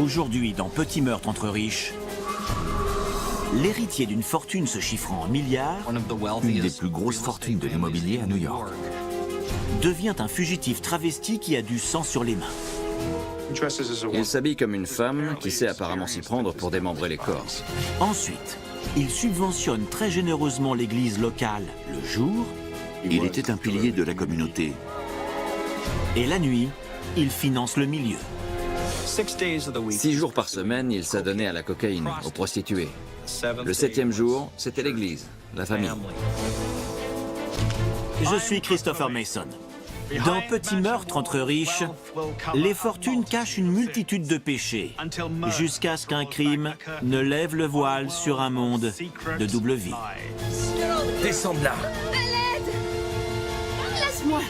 Aujourd'hui, dans Petit meurtre entre riches, l'héritier d'une fortune se chiffrant en milliards, Une des plus grosses fortunes de l'immobilier à New York. devient un fugitif travesti qui a du sang sur les mains. Il s'habille comme une femme qui sait apparemment s'y prendre pour démembrer les corps. Ensuite, il subventionne très généreusement l'église locale le jour, Il était un pilier de la communauté. et la nuit, il finance le milieu. 6 jours par semaine, il s'adonnait à la cocaïne, aux prostituées. Le 7e jour, c'était l'église, la famille. Je suis Christopher Mason. Dans Petit meurtre entre riches, les fortunes cachent une multitude de péchés, jusqu'à ce qu'un crime ne lève le voile sur un monde de double vie. Descends de là. Laisse-moi.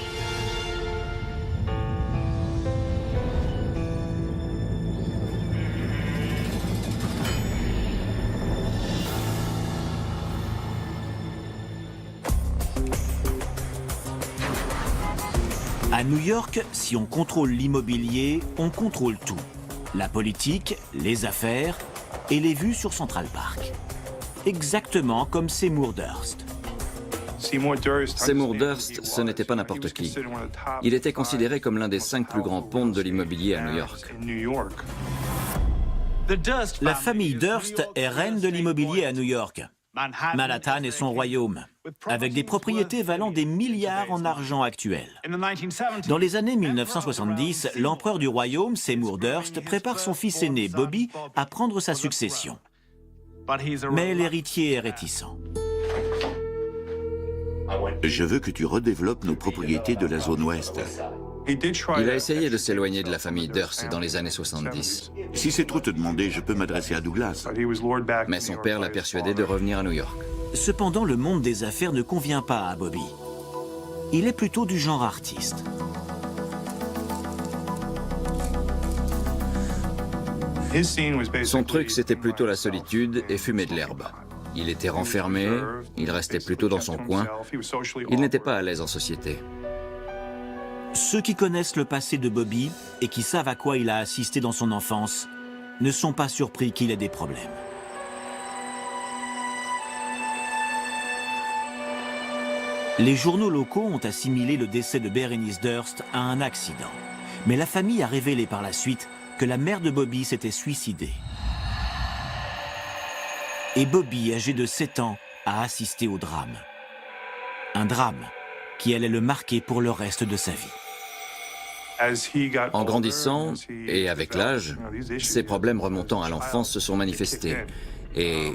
À New York, si on contrôle l'immobilier, on contrôle tout. La politique, les affaires et les vues sur Central Park. Exactement comme Seymour Durst. Seymour Durst, ce n'était pas n'importe qui. Il était considéré comme l'un des 5 plus grands pontes de l'immobilier à New York. La famille Durst est reine de l'immobilier à New York. Manhattan est son royaume, avec des propriétés valant des milliards en argent actuel. Dans les années 1970, l'empereur du royaume, Seymour Durst, prépare son fils aîné, Bobby, à prendre sa succession. Mais l'héritier est réticent. Je veux que tu redéveloppes nos propriétés de la zone ouest. Il a essayé de s'éloigner de la famille Durst dans les années 70. Si c'est trop te demander, je peux m'adresser à Douglas. Mais son père l'a persuadé de revenir à New York. Cependant, le monde des affaires ne convient pas à Bobby. Il est plutôt du genre artiste. Son truc, c'était plutôt la solitude et fumer de l'herbe. Il était renfermé, il restait plutôt dans son coin. Il n'était pas à l'aise en société. Ceux qui connaissent le passé de Bobby et qui savent à quoi il a assisté dans son enfance ne sont pas surpris qu'il ait des problèmes. Les journaux locaux ont assimilé le décès de Berenice Durst à un accident. Mais la famille a révélé par la suite que la mère de Bobby s'était suicidée. Et Bobby, âgé de 7 ans, a assisté au drame. Un drame qui allait le marquer pour le reste de sa vie. En grandissant, et avec l'âge, ses problèmes remontant à l'enfance se sont manifestés. Et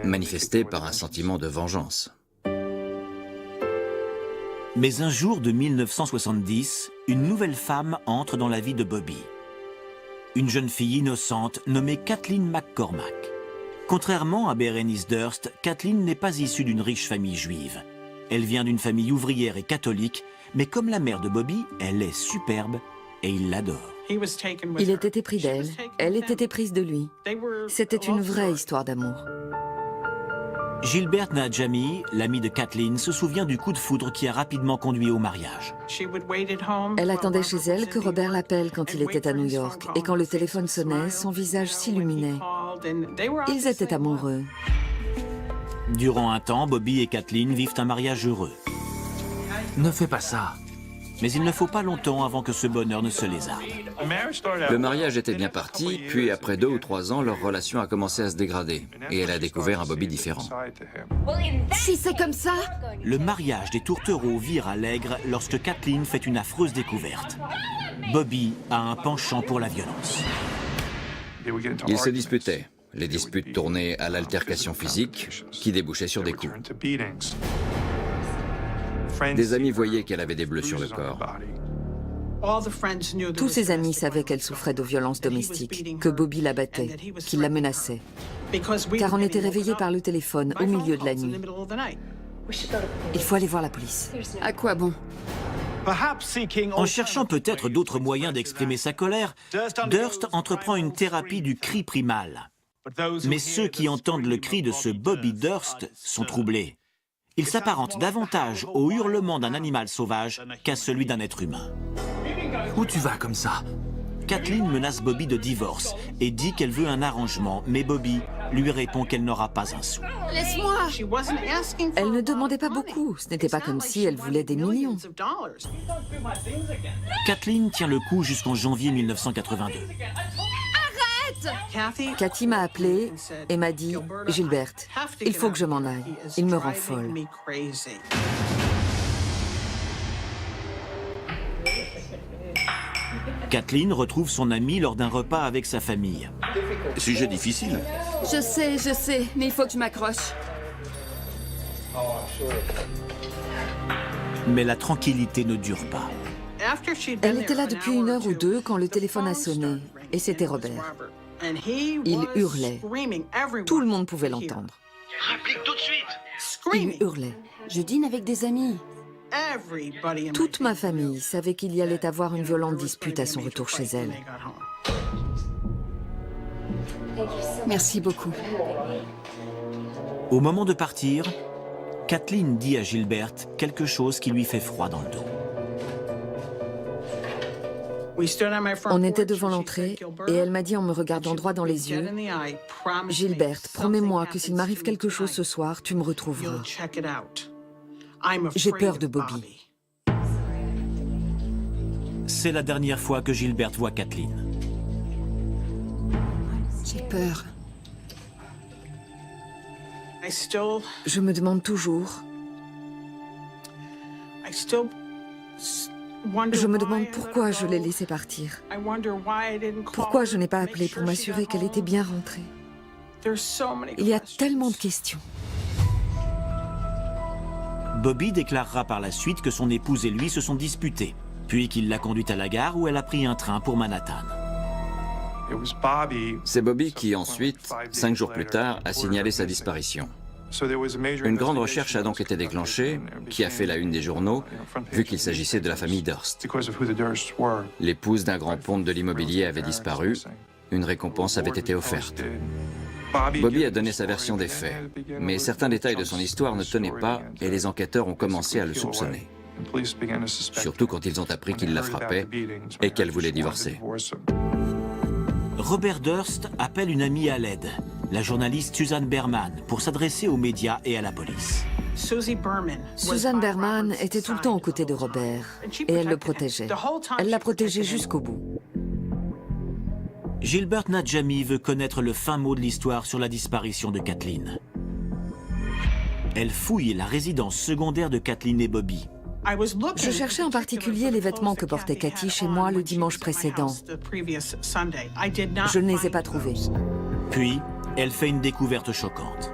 manifestés par un sentiment de vengeance. Mais un jour de 1970, une nouvelle femme entre dans la vie de Bobby. Une jeune fille innocente nommée Kathleen McCormack. Contrairement à Berenice Durst, Kathleen n'est pas issue d'une riche famille juive. Elle vient d'une famille ouvrière et catholique, mais comme la mère de Bobby, elle est superbe et il l'adore. Il était épris d'elle, elle était éprise de lui. C'était une vraie histoire d'amour. Gilbert Najami, l'ami de Kathleen, se souvient du coup de foudre qui a rapidement conduit au mariage. Elle attendait chez elle que Robert l'appelle quand il était à New York, et quand le téléphone sonnait, son visage s'illuminait. Ils étaient amoureux. Durant un temps, Bobby et Kathleen vivent un mariage heureux. Ne fais pas ça. Mais il ne faut pas longtemps avant que ce bonheur ne se lézarde. Le mariage était bien parti, puis après 2 ou 3 ans, leur relation a commencé à se dégrader. Et elle a découvert un Bobby différent. Si c'est comme ça, Le mariage des tourtereaux vire à l'aigre lorsque Kathleen fait une affreuse découverte. Bobby a un penchant pour la violence. Ils se disputaient. Les disputes tournaient à l'altercation physique, qui débouchait sur des coups. Des amis voyaient qu'elle avait des bleus sur le corps. tous ses amis savaient qu'elle souffrait de violences domestiques, que Bobby la battait, qu'il la menaçait. Car on était réveillés par le téléphone au milieu de la nuit. Il faut aller voir la police. À quoi bon? En cherchant peut-être d'autres moyens d'exprimer sa colère, Durst entreprend une thérapie du cri primal. Mais ceux qui entendent le cri de ce Bobby Durst sont troublés. Il s'apparente davantage au hurlement d'un animal sauvage qu'à celui d'un être humain. Où tu vas comme ça? Kathleen menace Bobby de divorce et dit qu'elle veut un arrangement, mais Bobby lui répond qu'elle n'aura pas un sou. Laisse-moi! Elle ne demandait pas beaucoup. Ce n'était pas comme si elle voulait des millions. Kathleen tient le coup jusqu'en janvier 1982. Cathy m'a appelé et m'a dit « Gilberte, il faut que je m'en aille. Il me rend folle. » Kathleen retrouve son amie lors d'un repas avec sa famille. Sujet difficile. Je sais, mais il faut que je m'accroche. Mais la tranquillité ne dure pas. Elle était là depuis 1 heure ou 2 quand le téléphone a sonné. Et c'était Robert. Il hurlait. Tout le monde pouvait l'entendre. Réplique tout de suite. Il hurlait. Je dîne avec des amis. Toute ma famille savait qu'il y allait avoir une violente dispute à son retour chez elle. Merci beaucoup. Au moment de partir, Kathleen dit à Gilberte quelque chose qui lui fait froid dans le dos. On était devant l'entrée et elle m'a dit en me regardant droit dans les yeux, « Gilberte, promets-moi que s'il m'arrive quelque chose ce soir, tu me retrouveras. J'ai peur de Bobby. » C'est la dernière fois que Gilberte voit Kathleen. J'ai peur. Je me demande toujours. Je me demande pourquoi je l'ai laissée partir. Pourquoi je n'ai pas appelé pour m'assurer qu'elle était bien rentrée. Il y a tellement de questions. Bobby déclarera par la suite que son épouse et lui se sont disputés, puis qu'il l'a conduite à la gare où elle a pris un train pour Manhattan. C'est Bobby qui, ensuite, 5 jours plus tard, a signalé sa disparition. Une grande recherche a donc été déclenchée, qui a fait la une des journaux, vu qu'il s'agissait de la famille Durst. L'épouse d'un grand ponte de l'immobilier avait disparu, une récompense avait été offerte. Bobby a donné sa version des faits, mais certains détails de son histoire ne tenaient pas et les enquêteurs ont commencé à le soupçonner. Surtout quand ils ont appris qu'il la frappait et qu'elle voulait divorcer. Robert Durst appelle une amie à l'aide, la journaliste Suzanne Berman, pour s'adresser aux médias et à la police. Suzanne Berman était tout le temps aux côtés de Robert et elle le protégeait. Elle l'a protégé jusqu'au bout. Gilberte Najami veut connaître le fin mot de l'histoire sur la disparition de Kathleen. Elle fouille la résidence secondaire de Kathleen et Bobby. Je cherchais en particulier les vêtements que portait Cathy chez moi le dimanche précédent. Je ne les ai pas trouvés. Puis, elle fait une découverte choquante.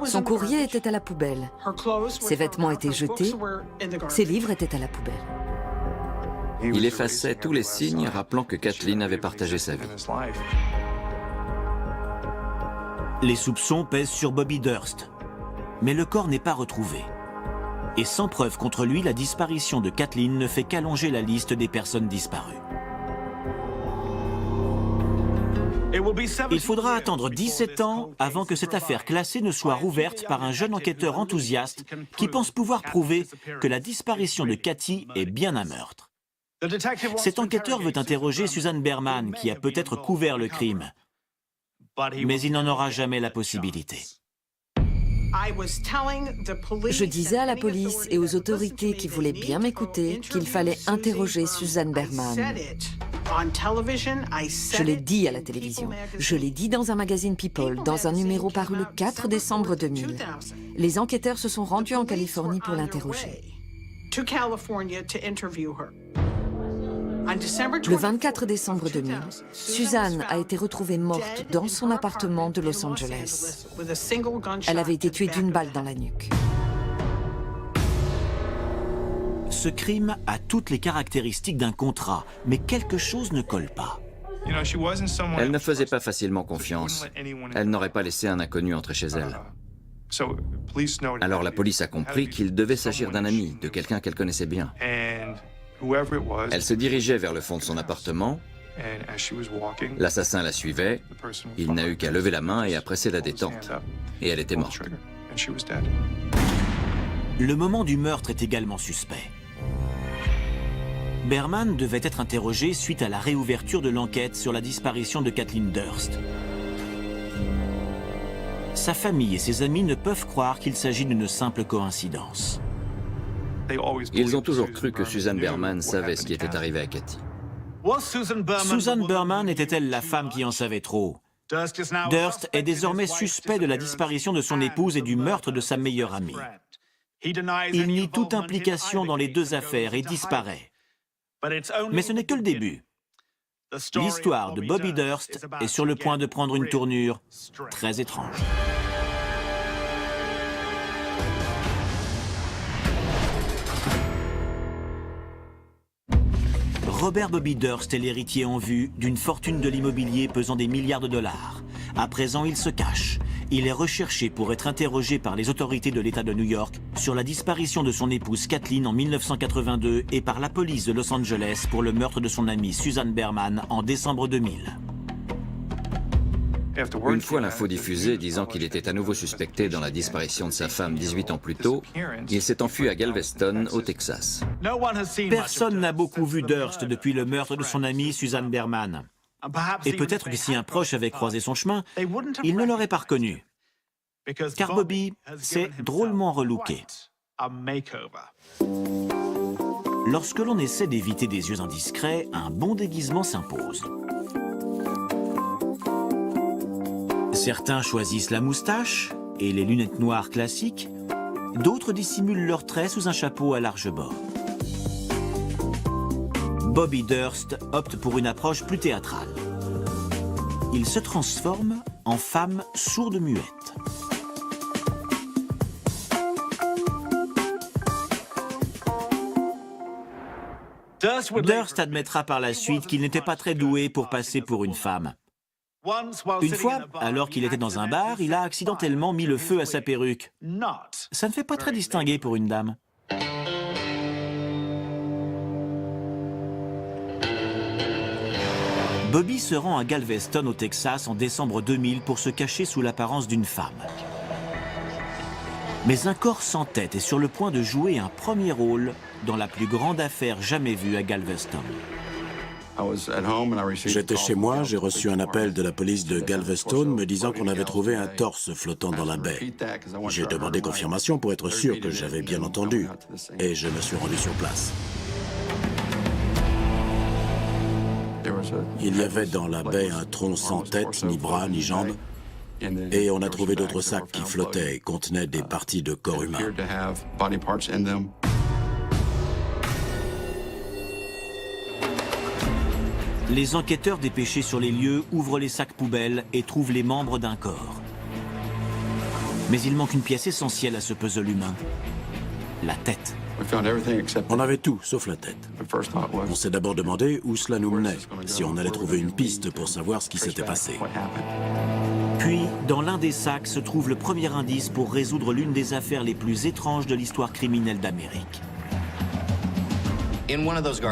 Son courrier était à la poubelle. Ses vêtements étaient jetés. Ses livres étaient à la poubelle. Il effaçait tous les signes rappelant que Kathleen avait partagé sa vie. Les soupçons pèsent sur Bobby Durst. Mais le corps n'est pas retrouvé. Et sans preuve contre lui, la disparition de Kathleen ne fait qu'allonger la liste des personnes disparues. Il faudra attendre 17 ans avant que cette affaire classée ne soit rouverte par un jeune enquêteur enthousiaste qui pense pouvoir prouver que la disparition de Cathy est bien un meurtre. Cet enquêteur veut interroger Suzanne Berman, qui a peut-être couvert le crime, mais il n'en aura jamais la possibilité. Je disais à la police et aux autorités qui voulaient bien m'écouter qu'il fallait interroger Suzanne Berman. Je l'ai dit à la télévision. Je l'ai dit dans un magazine People, dans un numéro paru le 4 décembre 2000. Les enquêteurs se sont rendus en Californie pour l'interroger. Le 24 décembre 2000, Suzanne a été retrouvée morte dans son appartement de Los Angeles. Elle avait été tuée d'une balle dans la nuque. Ce crime a toutes les caractéristiques d'un contrat, mais quelque chose ne colle pas. Elle ne faisait pas facilement confiance. Elle n'aurait pas laissé un inconnu entrer chez elle. Alors la police a compris qu'il devait s'agir d'un ami, de quelqu'un qu'elle connaissait bien. Elle se dirigeait vers le fond de son appartement. L'assassin la suivait. Il n'a eu qu'à lever la main et à presser la détente. Et elle était morte. Le moment du meurtre est également suspect. Berman devait être interrogé suite à la réouverture de l'enquête sur la disparition de Kathleen Durst. Sa famille et ses amis ne peuvent croire qu'il s'agit d'une simple coïncidence. Ils ont toujours cru que Susan Berman savait ce qui était arrivé à Cathy. Susan Berman était-elle la femme qui en savait trop? Durst est désormais suspect de la disparition de son épouse et du meurtre de sa meilleure amie. Il nie toute implication dans les deux affaires et disparaît. Mais ce n'est que le début. L'histoire de Bobby Durst est sur le point de prendre une tournure très étrange. Robert Bobby Durst est l'héritier en vue d'une fortune de l'immobilier pesant des milliards de dollars. À présent, il se cache. Il est recherché pour être interrogé par les autorités de l'État de New York sur la disparition de son épouse Kathleen en 1982 et par la police de Los Angeles pour le meurtre de son amie Susan Berman en décembre 2000. Une fois l'info diffusée disant qu'il était à nouveau suspecté dans la disparition de sa femme 18 ans plus tôt, il s'est enfui à Galveston, au Texas. Personne n'a beaucoup vu Durst depuis le meurtre de son amie Susan Berman. Et peut-être que si un proche avait croisé son chemin, il ne l'aurait pas reconnu. Car Bobby s'est drôlement relooké. Lorsque l'on essaie d'éviter des yeux indiscrets, un bon déguisement s'impose. Certains choisissent la moustache et les lunettes noires classiques, d'autres dissimulent leurs traits sous un chapeau à large bord. Bobby Durst opte pour une approche plus théâtrale. Il se transforme en femme sourde-muette. Durst admettra par la suite qu'il n'était pas très doué pour passer pour une femme. Une fois, alors qu'il était dans un bar, il a accidentellement mis le feu à sa perruque. Ça ne fait pas très distingué pour une dame. Bobby se rend à Galveston, au Texas, en décembre 2000 pour se cacher sous l'apparence d'une femme. Mais un corps sans tête est sur le point de jouer un premier rôle dans la plus grande affaire jamais vue à Galveston. J'étais chez moi, j'ai reçu un appel de la police de Galveston me disant qu'on avait trouvé un torse flottant dans la baie. J'ai demandé confirmation pour être sûr que j'avais bien entendu, et je me suis rendu sur place. Il y avait dans la baie un tronc sans tête, ni bras, ni jambes, et on a trouvé d'autres sacs qui flottaient et contenaient des parties de corps humain. Les enquêteurs dépêchés sur les lieux ouvrent les sacs poubelles et trouvent les membres d'un corps. Mais il manque une pièce essentielle à ce puzzle humain, la tête. On avait tout, sauf la tête. On s'est d'abord demandé où cela nous menait, si on allait trouver une piste pour savoir ce qui s'était passé. Puis, dans l'un des sacs se trouve le premier indice pour résoudre l'une des affaires les plus étranges de l'histoire criminelle d'Amérique.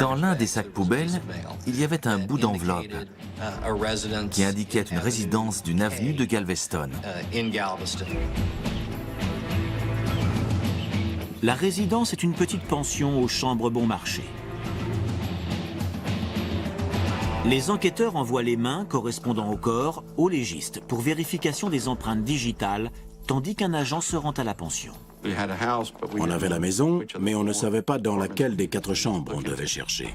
Dans l'un des sacs poubelles, il y avait un bout d'enveloppe qui indiquait une résidence d'une avenue de Galveston. La résidence est une petite pension aux chambres bon marché. Les enquêteurs envoient les mains correspondant au corps au légiste pour vérification des empreintes digitales, tandis qu'un agent se rend à la pension. On avait la maison, mais on ne savait pas dans laquelle des 4 chambres on devait chercher.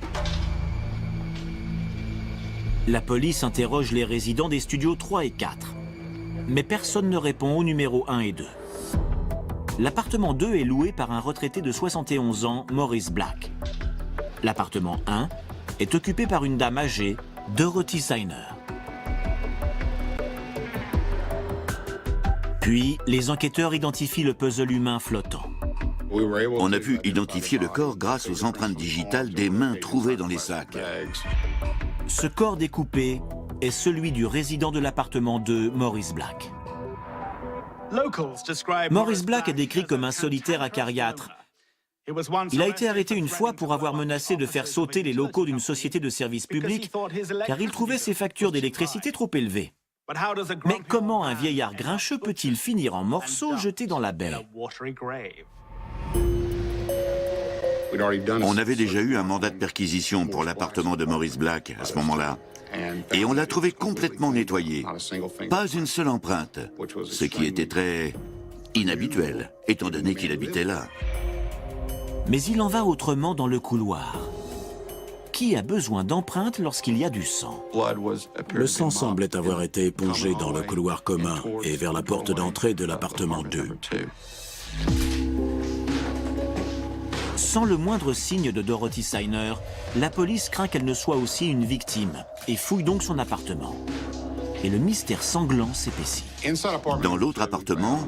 La police interroge les résidents des studios 3 et 4. Mais personne ne répond aux numéros 1 et 2. L'appartement 2 est loué par un retraité de 71 ans, Maurice Black. L'appartement 1 est occupé par une dame âgée, Dorothy Seiner. Puis, les enquêteurs identifient le puzzle humain flottant. On a pu identifier le corps grâce aux empreintes digitales des mains trouvées dans les sacs. Ce corps découpé est celui du résident de l'appartement 2, Maurice Black. Maurice Black est décrit comme un solitaire acariâtre. Il a été arrêté une fois pour avoir menacé de faire sauter les locaux d'une société de services publics car il trouvait ses factures d'électricité trop élevées. Mais comment un vieillard grincheux peut-il finir en morceaux jetés dans la baie? On avait déjà eu un mandat de perquisition pour l'appartement de Maurice Black à ce moment-là. Et on l'a trouvé complètement nettoyé. Pas une seule empreinte, ce qui était très inhabituel, étant donné qu'il habitait là. Mais il en va autrement dans le couloir. Qui a besoin d'empreintes lorsqu'il y a du sang? Le sang semblait avoir été épongé dans le couloir commun et vers la porte d'entrée de l'appartement 2. Sans le moindre signe de Dorothy Signer, la police craint qu'elle ne soit aussi une victime et fouille donc son appartement. Et le mystère sanglant s'épaissit. Dans l'autre appartement,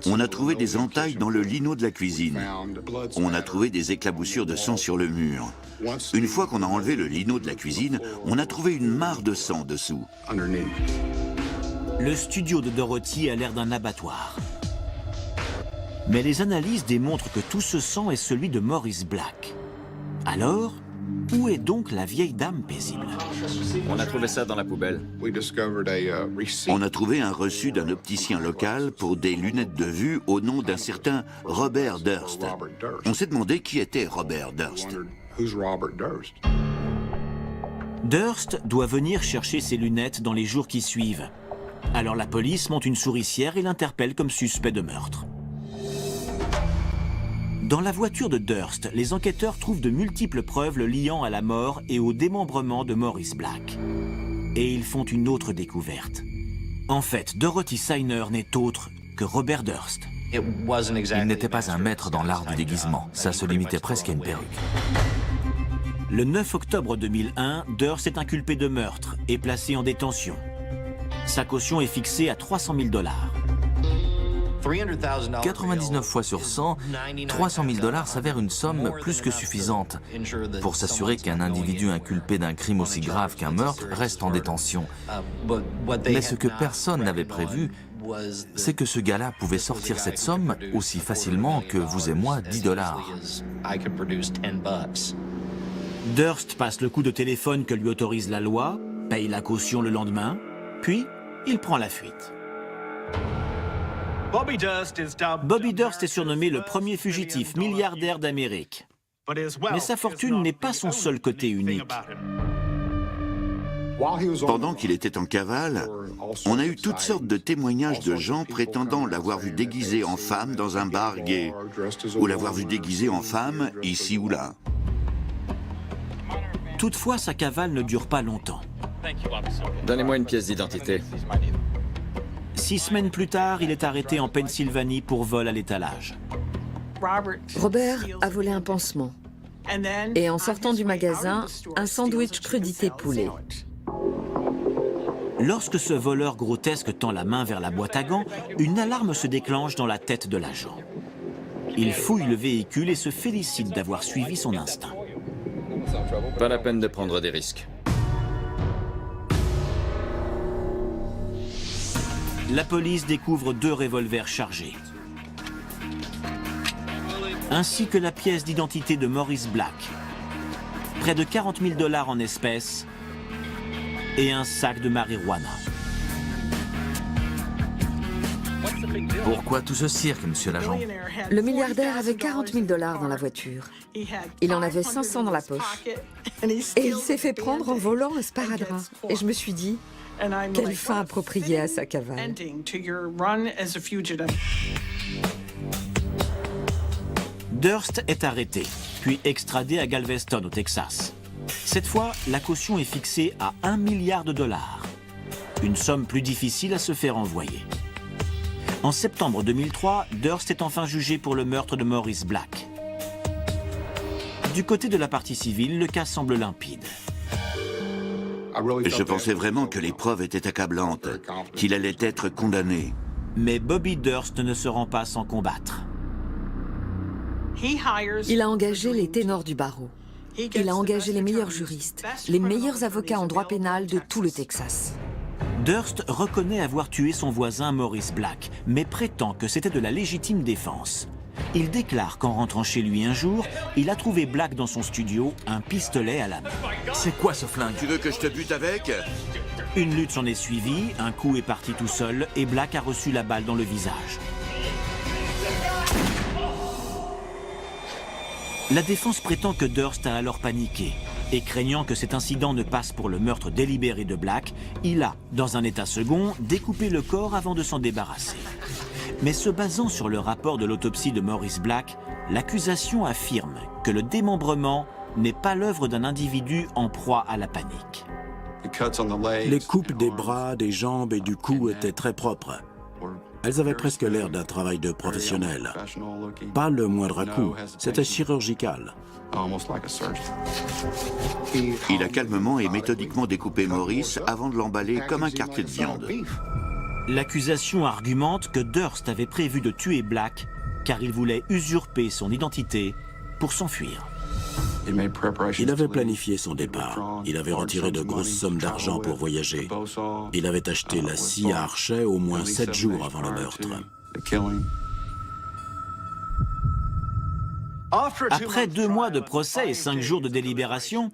on a trouvé des entailles dans le lino de la cuisine. On a trouvé des éclaboussures de sang sur le mur. Une fois qu'on a enlevé le lino de la cuisine, on a trouvé une mare de sang dessous. Le studio de Dorothy a l'air d'un abattoir. Mais les analyses démontrent que tout ce sang est celui de Maurice Black. Alors, où est donc la vieille dame paisible? On a trouvé ça dans la poubelle. On a trouvé un reçu d'un opticien local pour des lunettes de vue au nom d'un certain Robert Durst. On s'est demandé qui était Robert Durst. Durst doit venir chercher ses lunettes dans les jours qui suivent. Alors la police monte une souricière et l'interpelle comme suspect de meurtre. Dans la voiture de Durst, les enquêteurs trouvent de multiples preuves le liant à la mort et au démembrement de Maurice Black. Et ils font une autre découverte. En fait, Dorothy Signer n'est autre que Robert Durst. Il n'était pas un maître dans l'art du déguisement. Ça se limitait presque à une perruque. Le 9 octobre 2001, Durst est inculpé de meurtre et placé en détention. Sa caution est fixée à 300 000 $. 99 fois sur 100, 300 000 $ s'avère une somme plus que suffisante pour s'assurer qu'un individu inculpé d'un crime aussi grave qu'un meurtre reste en détention. Mais ce que personne n'avait prévu, c'est que ce gars-là pouvait sortir cette somme aussi facilement que vous et moi 10 $. Durst passe le coup de téléphone que lui autorise la loi, paye la caution le lendemain, puis il prend la fuite. Bobby Durst est surnommé le premier fugitif milliardaire d'Amérique. Mais sa fortune n'est pas son seul côté unique. Pendant qu'il était en cavale, on a eu toutes sortes de témoignages de gens prétendant l'avoir vu déguisé en femme dans un bar gay, ou l'avoir vu déguisé en femme ici ou là. Toutefois, sa cavale ne dure pas longtemps. Donnez-moi une pièce d'identité. 6 semaines plus tard, il est arrêté en Pennsylvanie pour vol à l'étalage. Robert a volé un pansement. Et en sortant du magasin, un sandwich crudité poulet. Lorsque ce voleur grotesque tend la main vers la boîte à gants, une alarme se déclenche dans la tête de l'agent. Il fouille le véhicule et se félicite d'avoir suivi son instinct. Pas la peine de prendre des risques. La police découvre 2 revolvers chargés, ainsi que la pièce d'identité de Maurice Black, près de 40 000 $ en espèces et un sac de marijuana. Pourquoi tout ce cirque, monsieur l'agent? Le milliardaire avait 40 000 $ dans la voiture. Il en avait 500 dans la poche. Et il s'est fait prendre en volant un sparadrap. Et je me suis dit, quelle fin appropriée à sa cavale. Durst est arrêté, puis extradé à Galveston, au Texas. Cette fois, la caution est fixée à 1 milliard $. Une somme plus difficile à se faire envoyer. En septembre 2003, Durst est enfin jugé pour le meurtre de Maurice Black. Du côté de la partie civile, le cas semble limpide. Je pensais vraiment que les preuves étaient accablantes, qu'il allait être condamné. Mais Bobby Durst ne se rend pas sans combattre. Il a engagé les ténors du barreau. Il a engagé les meilleurs juristes, les meilleurs avocats en droit pénal de tout le Texas. Durst reconnaît avoir tué son voisin Maurice Black, mais prétend que c'était de la légitime défense. Il déclare qu'en rentrant chez lui un jour, il a trouvé Black dans son studio, un pistolet à la main. C'est quoi ce flingue? Tu veux que je te bute avec? Une lutte s'en est suivie, un coup est parti tout seul et Black a reçu la balle dans le visage. La défense prétend que Durst a alors paniqué et craignant que cet incident ne passe pour le meurtre délibéré de Black, il a, dans un état second, découpé le corps avant de s'en débarrasser. Mais se basant sur le rapport de l'autopsie de Maurice Black, l'accusation affirme que le démembrement n'est pas l'œuvre d'un individu en proie à la panique. Les coupes des bras, des jambes et du cou étaient très propres. Elles avaient presque l'air d'un travail de professionnel. Pas le moindre coup, c'était chirurgical. Il a calmement et méthodiquement découpé Maurice avant de l'emballer comme un quartier de viande. L'accusation argumente que Durst avait prévu de tuer Black car il voulait usurper son identité pour s'enfuir. Il avait planifié son départ. Il avait retiré de grosses sommes d'argent pour voyager. Il avait acheté la scie à archet au moins 7 jours avant le meurtre. Après 2 mois de procès et 5 jours de délibération,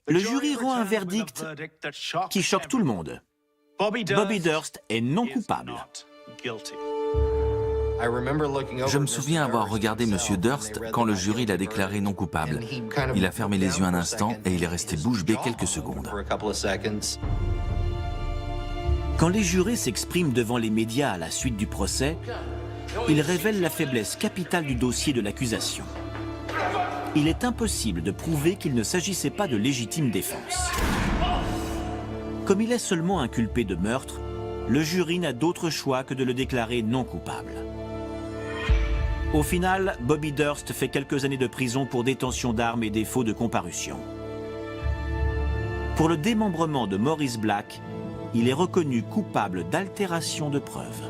le jury rend un verdict qui choque tout le monde. Bobby Durst est non coupable. Je me souviens avoir regardé M. Durst quand le jury l'a déclaré non coupable. Il a fermé les yeux un instant et il est resté bouche bée quelques secondes. Quand les jurés s'expriment devant les médias à la suite du procès, ils révèlent la faiblesse capitale du dossier de l'accusation. Il est impossible de prouver qu'il ne s'agissait pas de légitime défense. Comme il est seulement inculpé de meurtre, le jury n'a d'autre choix que de le déclarer non coupable. Au final, Bobby Durst fait quelques années de prison pour détention d'armes et défaut de comparution. Pour le démembrement de Maurice Black, il est reconnu coupable d'altération de preuves.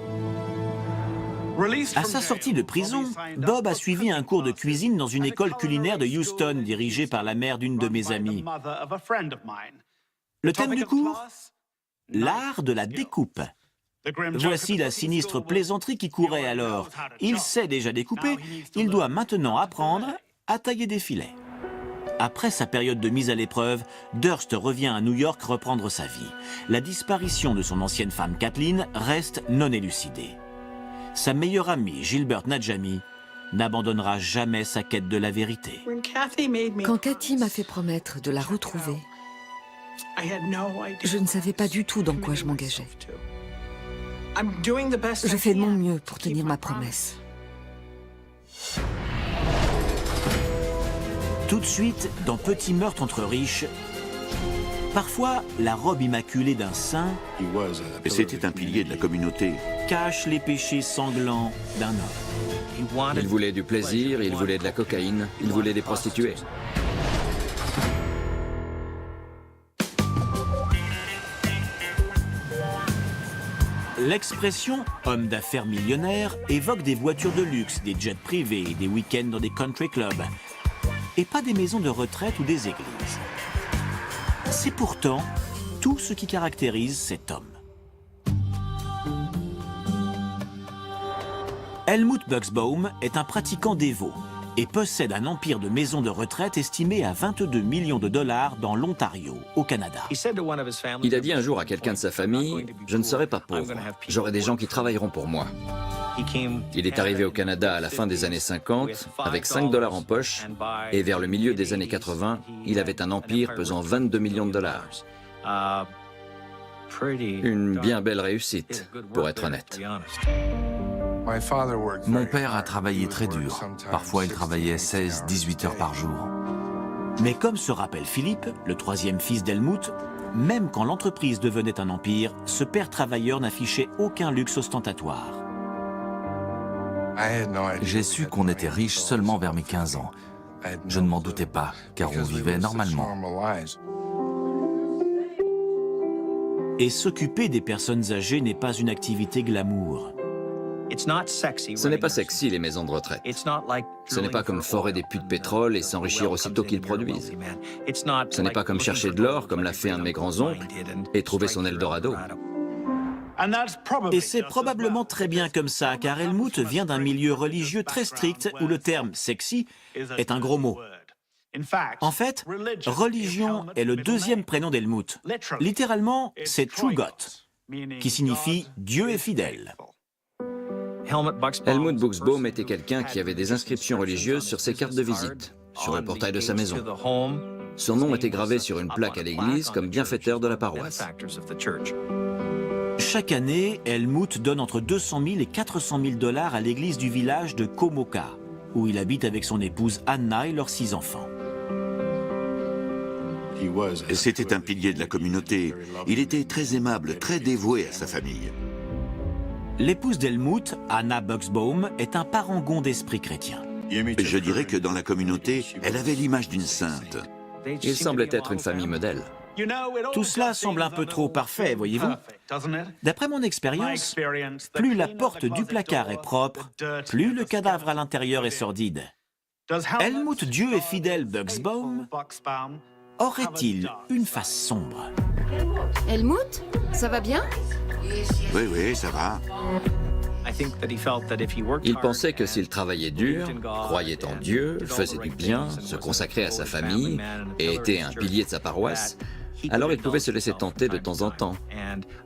À sa sortie de prison, Bob a suivi un cours de cuisine dans une école culinaire de Houston dirigée par la mère d'une de mes amies. Le thème du cours ? L'art de la découpe. Voici la sinistre plaisanterie qui courait alors. Il sait déjà découper, il doit maintenant apprendre à tailler des filets. Après sa période de mise à l'épreuve, Durst revient à New York reprendre sa vie. La disparition de son ancienne femme Kathleen reste non élucidée. Sa meilleure amie, Gilbert Najami, n'abandonnera jamais sa quête de la vérité. Quand Cathy m'a fait promettre de la retrouver, je ne savais pas du tout dans quoi je m'engageais. Je fais de mon mieux pour tenir ma promesse. Tout de suite, dans Petit meurtre entre riches, parfois la robe immaculée d'un saint C'était un pilier de la communauté. cache les péchés sanglants d'un homme. Il voulait du plaisir, il voulait de la cocaïne, il voulait des prostituées. L'expression « homme d'affaires millionnaire » évoque des voitures de luxe, des jets privés, des week-ends dans des country clubs, et pas des maisons de retraite ou des églises. C'est pourtant tout ce qui caractérise cet homme. Helmut Buxbaum est un pratiquant dévot et possède un empire de maisons de retraite estimé à 22 millions de dollars dans l'Ontario, au Canada. Il a dit un jour à quelqu'un de sa famille, « Je ne serai pas pauvre, j'aurai des gens qui travailleront pour moi. » Il est arrivé au Canada à la fin des années 50 avec 5 $ en poche et vers le milieu des années 80, il avait un empire pesant 22 millions de dollars. Une bien belle réussite, pour être honnête. Mon père a travaillé très dur. Parfois, il travaillait 16-18 heures par jour. Mais comme se rappelle Philippe, le troisième fils d'Helmut, même quand l'entreprise devenait un empire, ce père travailleur n'affichait aucun luxe ostentatoire. J'ai su qu'on était riche seulement vers mes 15 ans. Je ne m'en doutais pas, car on vivait normalement. Et s'occuper des personnes âgées n'est pas une activité glamour. Ce n'est pas sexy, les maisons de retraite. Ce n'est pas comme forer des puits de pétrole et s'enrichir aussitôt qu'ils produisent. Ce n'est pas comme chercher de l'or, comme l'a fait un de mes grands-oncles, et trouver son Eldorado. Et c'est probablement très bien comme ça, car Helmut vient d'un milieu religieux très strict où le terme « sexy » est un gros mot. En fait, religion est le deuxième prénom d'Helmut. Littéralement, c'est True God, qui signifie « Dieu est fidèle ». Helmut Buxbaum était quelqu'un qui avait des inscriptions religieuses sur ses cartes de visite. sur le portail de sa maison. Son nom était gravé sur une plaque à l'église comme bienfaiteur de la paroisse. Chaque année, Helmut donne entre 200 000 et 400 000 dollars à l'église du village de Komoka, où il habite avec son épouse Anna et leurs 6 enfants. C'était un pilier de la communauté. Il était très aimable, très dévoué à sa famille. L'épouse d'Helmut, Anna Buxbaum, est un parangon d'esprit chrétien. Je dirais que dans la communauté, elle avait l'image d'une sainte. Il semblait être une famille modèle. Tout cela semble un peu trop parfait, voyez-vous. D'après mon expérience, plus la porte du placard est propre, plus le cadavre à l'intérieur est sordide. Helmut Dieu et fidèle Buxbaum aurait-il une face sombre? Helmut, ça va bien? Oui, ça va. Il pensait que s'il travaillait dur, croyait en Dieu, faisait du bien, se consacrait à sa famille et était un pilier de sa paroisse, alors il pouvait se laisser tenter de temps en temps.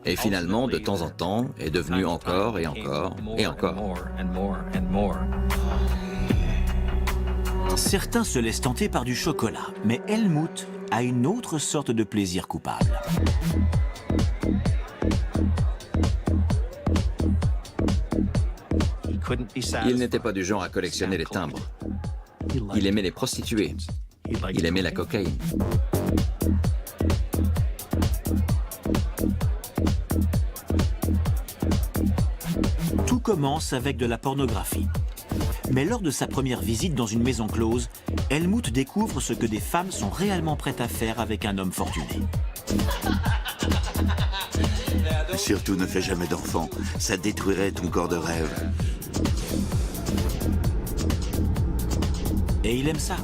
Et finalement, de temps en temps, est devenu encore et encore et encore. Certains se laissent tenter par du chocolat, mais Helmut a une autre sorte de plaisir coupable. Il n'était pas du genre à collectionner les timbres. Il aimait les prostituées. Il aimait la cocaïne. Tout commence avec de la pornographie. Mais lors de sa première visite dans une maison close, Helmut découvre ce que des femmes sont réellement prêtes à faire avec un homme fortuné. Surtout ne fais jamais d'enfant, ça détruirait ton corps de rêve. Et il aime ça.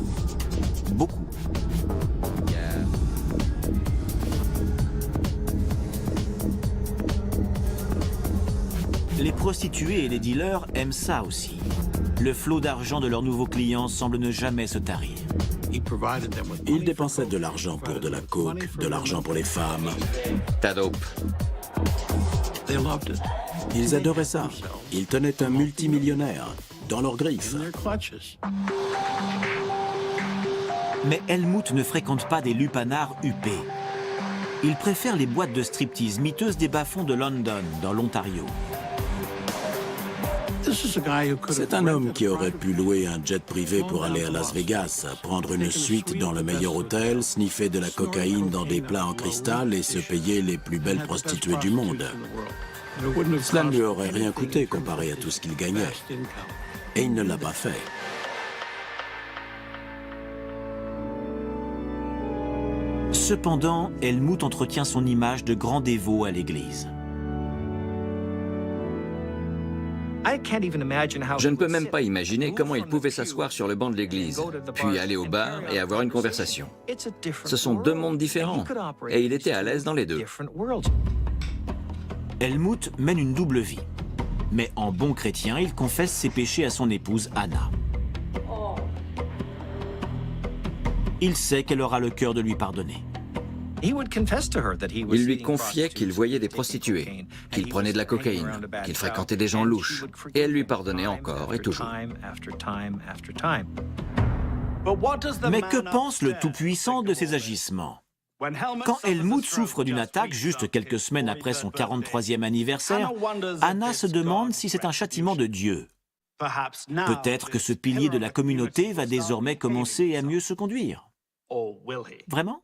Beaucoup. Les prostituées et les dealers aiment ça aussi. Le flot d'argent de leurs nouveaux clients semble ne jamais se tarir. Il dépensait de l'argent pour de la coke, de l'argent pour les femmes. Ta dope. Ils adoraient ça. Ils tenaient un multimillionnaire dans leurs griffes. Mais Helmut ne fréquente pas des lupanards huppés. Il préfère les boîtes de striptease miteuses des bas-fonds de London, dans l'Ontario. C'est un homme qui aurait pu louer un jet privé pour aller à Las Vegas, prendre une suite dans le meilleur hôtel, sniffer de la cocaïne dans des plats en cristal et se payer les plus belles prostituées du monde. Cela ne lui aurait rien coûté comparé à tout ce qu'il gagnait. Et il ne l'a pas fait. Cependant, Helmut entretient son image de grand dévot à l'église. Je ne peux même pas imaginer comment il pouvait s'asseoir sur le banc de l'église, puis aller au bar et avoir une conversation. Ce sont deux mondes différents, et il était à l'aise dans les deux. Helmut mène une double vie. Mais en bon chrétien, il confesse ses péchés à son épouse Anna. Il sait qu'elle aura le cœur de lui pardonner. Il lui confiait qu'il voyait des prostituées, qu'il prenait de la cocaïne, qu'il fréquentait des gens louches, et elle lui pardonnait encore et toujours. Mais que pense le Tout-Puissant de ses agissements? Quand Helmut souffre d'une attaque juste quelques semaines après son 43e anniversaire, Anna se demande si c'est un châtiment de Dieu. Peut-être que ce pilier de la communauté va désormais commencer à mieux se conduire. Vraiment?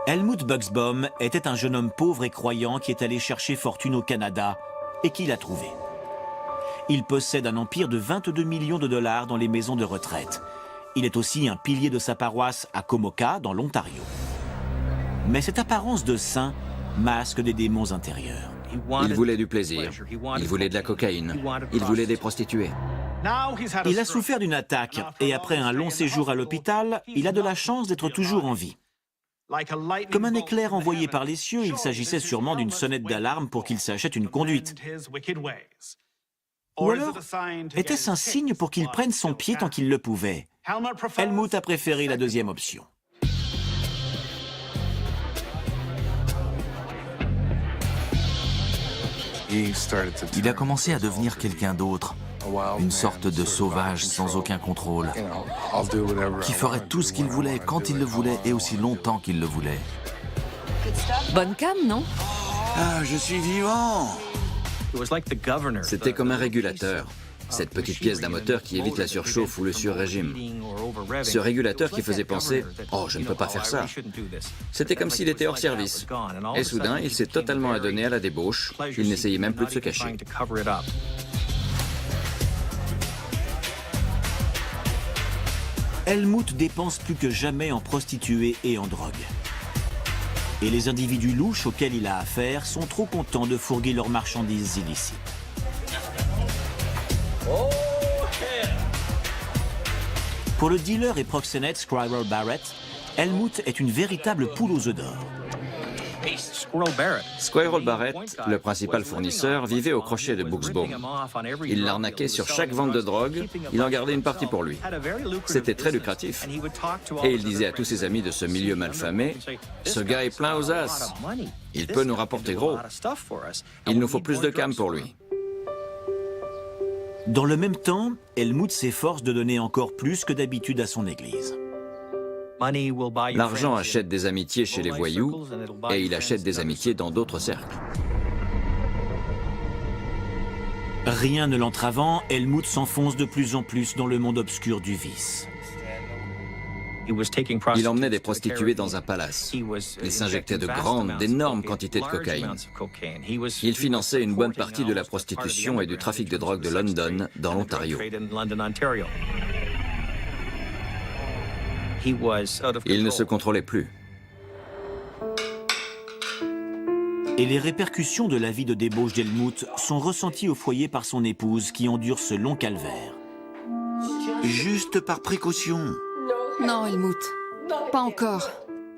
Helmut Buxbaum était un jeune homme pauvre et croyant qui est allé chercher fortune au Canada et qui l'a trouvé. Il possède un empire de 22 millions de dollars dans les maisons de retraite. Il est aussi un pilier de sa paroisse à Komoka, dans l'Ontario. Mais cette apparence de saint masque des démons intérieurs. Il voulait du plaisir, il voulait de la cocaïne, il voulait des prostituées. Il a souffert d'une attaque et après un long séjour à l'hôpital, il a de la chance d'être toujours en vie. Comme un éclair envoyé par les cieux, il s'agissait sûrement d'une sonnette d'alarme pour qu'il s'achète une conduite. Ou alors, était-ce un signe pour qu'il prenne son pied tant qu'il le pouvait? Helmut a préféré la deuxième option. Il a commencé à devenir quelqu'un d'autre, une sorte de sauvage sans aucun contrôle, qui ferait tout ce qu'il voulait, quand il le voulait et aussi longtemps qu'il le voulait. Bonne cam, non? Ah, je suis vivant! C'était comme un régulateur, cette petite pièce d'un moteur qui évite la surchauffe ou le surrégime. Ce régulateur qui faisait penser « Oh, je ne peux pas faire ça ». C'était comme s'il était hors service. Et soudain, il s'est totalement adonné à la débauche. Il n'essayait même plus de se cacher. Helmut dépense plus que jamais en prostituées et en drogue. Et les individus louches auxquels il a affaire sont trop contents de fourguer leurs marchandises illicites. Pour le dealer et proxénète Squirrel Barrett, Helmut est une véritable poule aux œufs d'or. Squirrel Barrett, le principal fournisseur, vivait au crochet de Buxbaum. Il l'arnaquait sur chaque vente de drogue, il en gardait une partie pour lui. C'était très lucratif. Et il disait à tous ses amis de ce milieu malfamé, « Ce gars est plein aux as. Il peut nous rapporter gros. Il nous faut plus de cam pour lui. » Dans le même temps, Helmut s'efforce de donner encore plus que d'habitude à son église. L'argent achète des amitiés chez les voyous et il achète des amitiés dans d'autres cercles. Rien ne l'entravant, Helmut s'enfonce de plus en plus dans le monde obscur du vice. Il emmenait des prostituées dans un palace. Il s'injectait d'énormes quantités de cocaïne. Il finançait une bonne partie de la prostitution et du trafic de drogue de London dans l'Ontario. Il ne se contrôlait plus. Et les répercussions de la vie de débauche d'Helmut sont ressenties au foyer par son épouse qui endure ce long calvaire. Juste par précaution. Non, Helmut. Pas encore.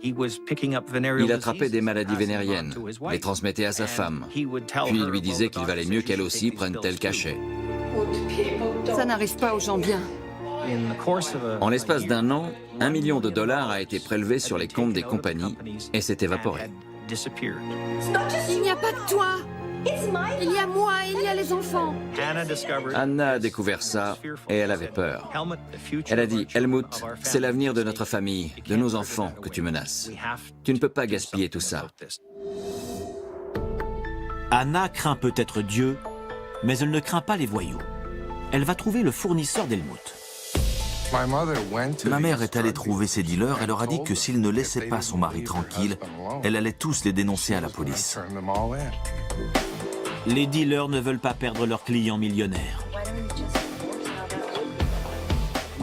Il attrapait des maladies vénériennes, les transmettait à sa femme, puis il lui disait qu'il valait mieux qu'elle aussi prenne tel cachet. Ça n'arrive pas aux gens bien. En l'espace d'un an, $1 million a été prélevé sur les comptes des compagnies et s'est évaporé. Il n'y a pas que toi. Il y a moi, il y a les enfants. Anna a découvert ça et elle avait peur. Elle a dit, Helmut, c'est l'avenir de notre famille, de nos enfants que tu menaces. Tu ne peux pas gaspiller tout ça. Anna craint peut-être Dieu, mais elle ne craint pas les voyous. Elle va trouver le fournisseur d'Helmut. Ma mère est allée trouver ses dealers et leur a dit que s'ils ne laissaient pas son mari tranquille, elle allait tous les dénoncer à la police. Les dealers ne veulent pas perdre leurs clients millionnaires.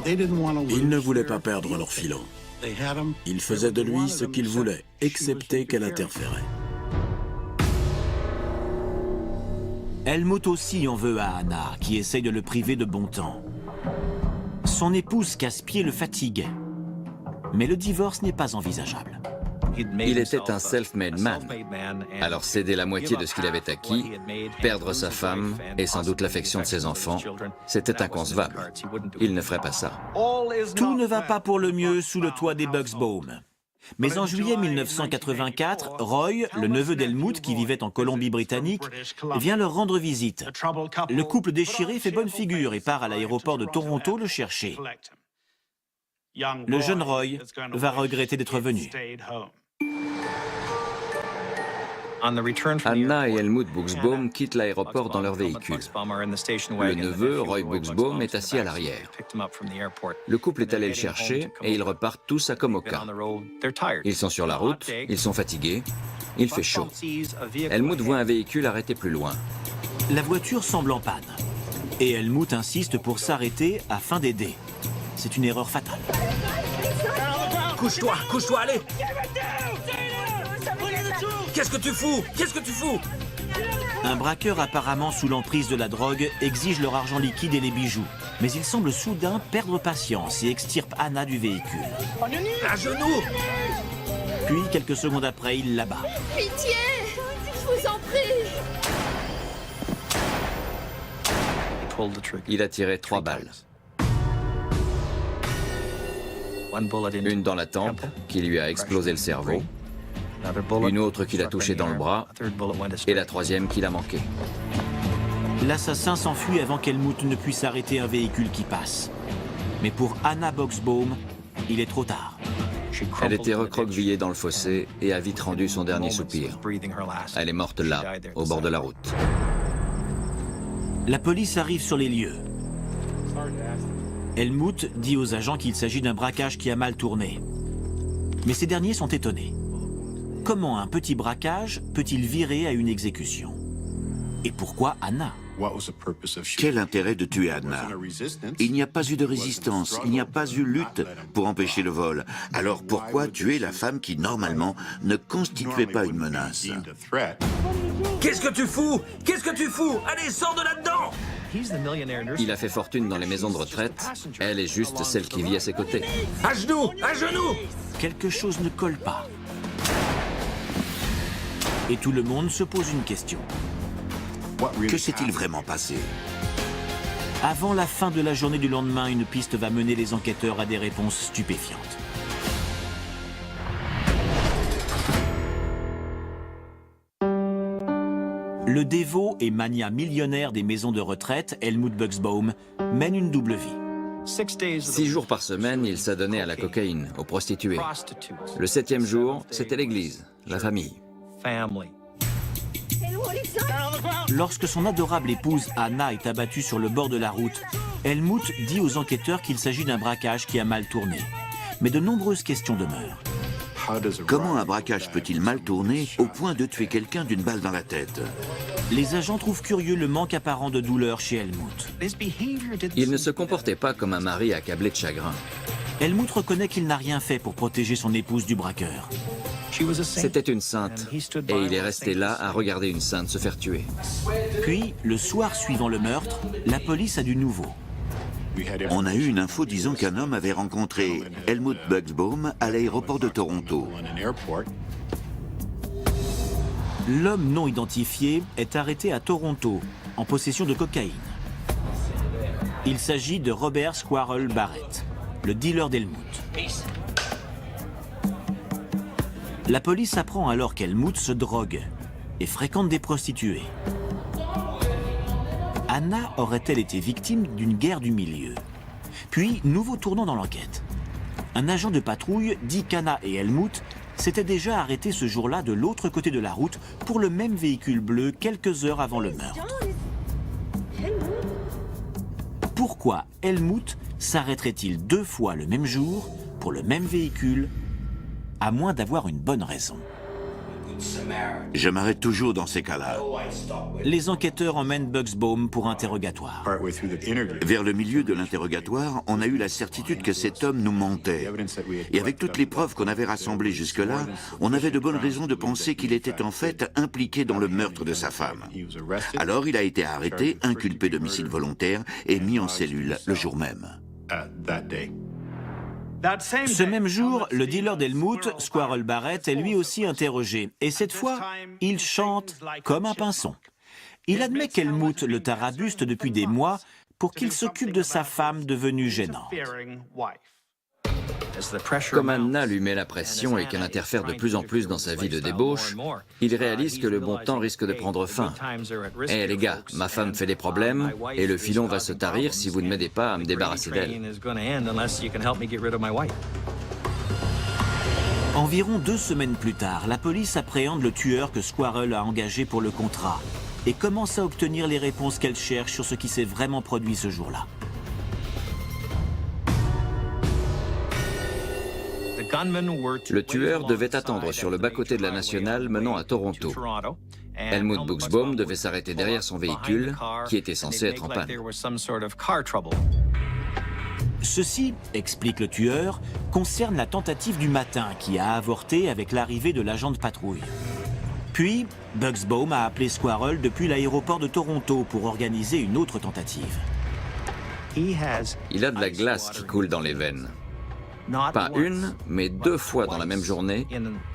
Ils ne voulaient pas perdre leur filon. Ils faisaient de lui ce qu'ils voulaient, excepté qu'elle interférait. Helmut aussi en veut à Anna, qui essaye de le priver de bon temps. Son épouse casse-pied le fatiguait. Mais le divorce n'est pas envisageable. Il était un self-made man. Alors céder la moitié de ce qu'il avait acquis, perdre sa femme et sans doute l'affection de ses enfants, c'était inconcevable. Il ne ferait pas ça. Tout ne va pas pour le mieux sous le toit des Buxbaum. Mais en juillet 1984, Roy, le neveu d'Helmut qui vivait en Colombie-Britannique, vient leur rendre visite. Le couple déchiré fait bonne figure et part à l'aéroport de Toronto le chercher. Le jeune Roy va regretter d'être venu. Anna et Helmut Buxbaum quittent l'aéroport dans leur véhicule. Le neveu, Roy Buxbaum, est assis à l'arrière. Le couple est allé le chercher et ils repartent tous à Komoka. Ils sont sur la route, ils sont fatigués, il fait chaud. Helmut voit un véhicule arrêté plus loin. La voiture semble en panne. Et Helmut insiste pour s'arrêter afin d'aider. C'est une erreur fatale. Couche-toi, allez! Qu'est-ce que tu fous? Qu'est-ce que tu fous? Un braqueur apparemment sous l'emprise de la drogue exige leur argent liquide et les bijoux. Mais il semble soudain perdre patience et extirpe Anna du véhicule. À genoux! Puis, quelques secondes après, il l'abat. Pitié! Je vous en prie! Il a tiré 3 balles. Une dans la tempe, qui lui a explosé le cerveau. Une autre qui l'a touché dans le bras. Et la troisième qui l'a manqué. L'assassin s'enfuit avant qu'Helmut ne puisse arrêter un véhicule qui passe. Mais pour Anna Buxbaum, il est trop tard. Elle était recroquevillée dans le fossé et a vite rendu son dernier soupir. Elle est morte là, au bord de la route. La police arrive sur les lieux. Helmut dit aux agents qu'il s'agit d'un braquage qui a mal tourné. Mais ces derniers sont étonnés. Comment un petit braquage peut-il virer à une exécution? Et pourquoi Anna? Quel intérêt de tuer Anna? Il n'y a pas eu de résistance, il n'y a pas eu lutte pour empêcher le vol. Alors pourquoi tuer la femme qui, normalement, ne constituait pas une menace? Qu'est-ce que tu fous? Qu'est-ce que tu fous? Allez, sors de là-dedans! Il a fait fortune dans les maisons de retraite. Elle est juste celle qui vit à ses côtés. À genoux! À genoux! Quelque chose ne colle pas. Et tout le monde se pose une question. Que s'est-il vraiment passé? Avant la fin de la journée du lendemain, une piste va mener les enquêteurs à des réponses stupéfiantes. Le dévot et mania millionnaire des maisons de retraite, Helmut Buxbaum, mène une double vie. 6 jours par semaine, il s'adonnait à la cocaïne, aux prostituées. Le 7e jour, c'était l'église, la famille. Lorsque son adorable épouse Anna est abattue sur le bord de la route, Helmut dit aux enquêteurs qu'il s'agit d'un braquage qui a mal tourné. Mais de nombreuses questions demeurent. Comment un braquage peut-il mal tourner au point de tuer quelqu'un d'une balle dans la tête? Les agents trouvent curieux le manque apparent de douleur chez Helmut. Il ne se comportait pas comme un mari accablé de chagrin. Helmut reconnaît qu'il n'a rien fait pour protéger son épouse du braqueur. C'était une sainte, et il est resté là à regarder une sainte se faire tuer. Puis, le soir suivant le meurtre, la police a du nouveau. On a eu une info disant qu'un homme avait rencontré Helmut Buxbaum à l'aéroport de Toronto. L'homme non identifié est arrêté à Toronto, en possession de cocaïne. Il s'agit de Robert Squirrel Barrett, le dealer d'Helmut. La police apprend alors qu'Helmut se drogue et fréquente des prostituées. Anna aurait-elle été victime d'une guerre du milieu? Puis, nouveau tournant dans l'enquête. Un agent de patrouille dit qu'Anna et Helmut s'étaient déjà arrêtés ce jour-là de l'autre côté de la route pour le même véhicule bleu quelques heures avant le meurtre. Pourquoi Helmut s'arrêterait-il 2 fois le même jour pour le même véhicule, à moins d'avoir une bonne raison? Je m'arrête toujours dans ces cas-là. Les enquêteurs emmènent Buxbaum pour interrogatoire. Vers le milieu de l'interrogatoire, on a eu la certitude que cet homme nous mentait. Et avec toutes les preuves qu'on avait rassemblées jusque-là, on avait de bonnes raisons de penser qu'il était en fait impliqué dans le meurtre de sa femme. Alors il a été arrêté, inculpé d'homicide volontaire et mis en cellule le jour même. Ce même jour, le dealer d'Helmut, Squirrel Barrett, est lui aussi interrogé. Et cette fois, il chante comme un pinson. Il admet qu'Helmut le tarabuste depuis des mois pour qu'il s'occupe de sa femme devenue gênante. Comme Anna lui met la pression et qu'elle interfère de plus en plus dans sa vie de débauche, il réalise que le bon temps risque de prendre fin. « Eh les gars, ma femme fait des problèmes et le filon va se tarir si vous ne m'aidez pas à me débarrasser d'elle. » Environ 2 semaines plus tard, la police appréhende le tueur que Squirrel a engagé pour le contrat et commence à obtenir les réponses qu'elle cherche sur ce qui s'est vraiment produit ce jour-là. Le tueur devait attendre sur le bas-côté de la nationale menant à Toronto. Helmut Buxbaum devait s'arrêter derrière son véhicule, qui était censé être en panne. Ceci, explique le tueur, concerne la tentative du matin qui a avorté avec l'arrivée de l'agent de patrouille. Puis, Buxbaum a appelé Squirrel depuis l'aéroport de Toronto pour organiser une autre tentative. Il a de la glace qui coule dans les veines. Pas une, mais 2 fois dans la même journée,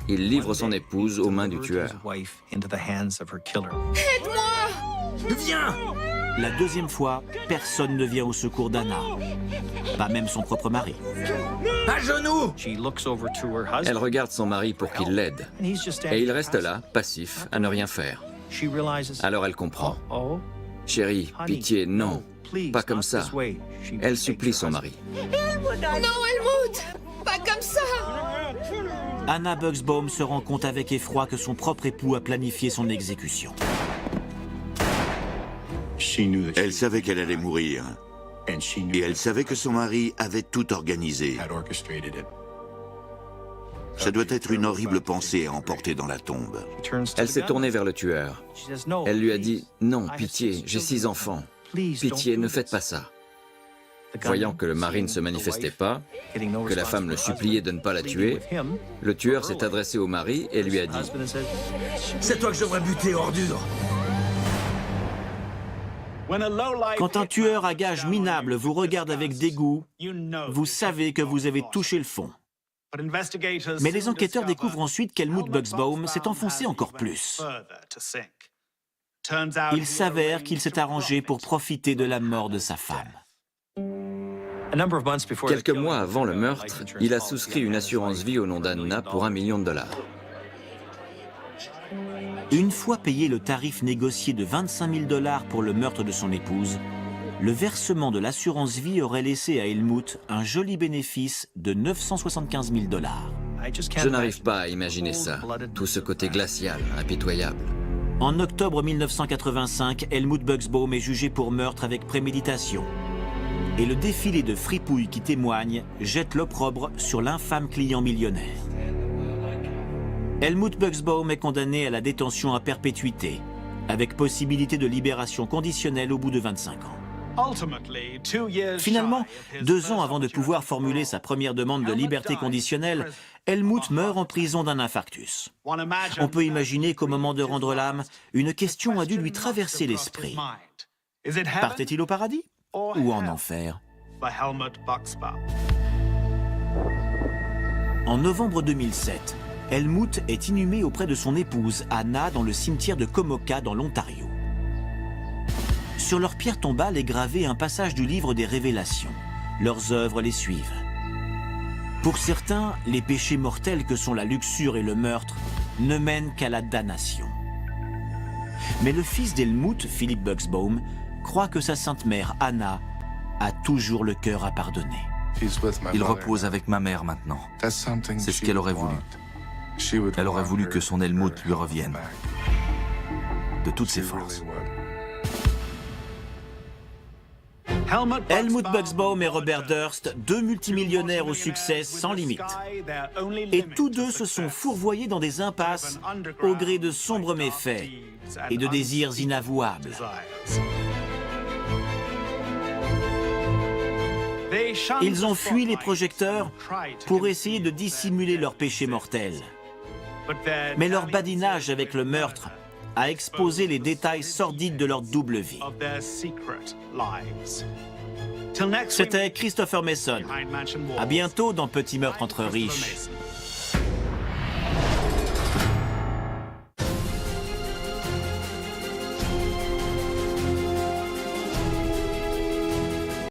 il livre son épouse aux mains du tueur. Viens! La 2e fois, personne ne vient au secours d'Anna, pas même son propre mari. À genoux! Elle regarde son mari pour qu'il l'aide. Et il reste là, passif, à ne rien faire. Alors elle comprend. Chérie, pitié, non. Pas comme ça. Elle supplie son mari. Non, Helmut! Pas comme ça! Anna Buxbaum se rend compte avec effroi que son propre époux a planifié son exécution. Elle savait qu'elle allait mourir. Et elle savait que son mari avait tout organisé. Ça doit être une horrible pensée à emporter dans la tombe. Elle s'est tournée vers le tueur. Elle lui a dit « Non, pitié, j'ai 6 enfants. Pitié, ne faites pas ça. » Voyant que le mari ne se manifestait pas, que la femme le suppliait de ne pas la tuer, le tueur s'est adressé au mari et lui a dit « C'est toi que je devrais buter, ordure! Quand un tueur à gages minable vous regarde avec dégoût, vous savez que vous avez touché le fond. Mais les enquêteurs découvrent ensuite qu'Helmut Buxbaum s'est enfoncé encore plus. Il s'avère qu'il s'est arrangé pour profiter de la mort de sa femme. Quelques mois avant le meurtre, il a souscrit une assurance vie au nom d'Anna pour $1 million. Une fois payé le tarif négocié de $25 000 pour le meurtre de son épouse, le versement de l'assurance vie aurait laissé à Helmut un joli bénéfice de $975 000. Je n'arrive pas à imaginer ça. Tout ce côté glacial, impitoyable. En octobre 1985, Helmut Buxbaum est jugé pour meurtre avec préméditation. Et le défilé de fripouilles qui témoignent jette l'opprobre sur l'infâme client millionnaire. Helmut Buxbaum est condamné à la détention à perpétuité, avec possibilité de libération conditionnelle au bout de 25 ans. Finalement, 2 ans avant de pouvoir formuler sa première demande de liberté conditionnelle, Helmut meurt en prison d'un infarctus. On peut imaginer qu'au moment de rendre l'âme, une question a dû lui traverser l'esprit. Partait-il au paradis ou en enfer? En novembre 2007, Helmut est inhumé auprès de son épouse Anna dans le cimetière de Komoka dans l'Ontario. Sur leur pierre tombale est gravé un passage du livre des Révélations. Leurs œuvres les suivent. Pour certains, les péchés mortels que sont la luxure et le meurtre ne mènent qu'à la damnation. Mais le fils d'Helmut, Philippe Buxbaum, croit que sa sainte mère Anna a toujours le cœur à pardonner. Il repose avec ma mère maintenant. C'est ce qu'elle aurait voulu. Elle aurait voulu que son Helmut lui revienne. De toutes ses forces. Helmut Buxbaum et Robert Durst, 2 multimillionnaires au succès sans limite. Et tous deux se sont fourvoyés dans des impasses au gré de sombres méfaits et de désirs inavouables. Ils ont fui les projecteurs pour essayer de dissimuler leurs péchés mortels. Mais leur badinage avec le meurtre a exposé les détails sordides de leur double vie. C'était Christopher Mason. À bientôt dans Petit meurtre entre riches.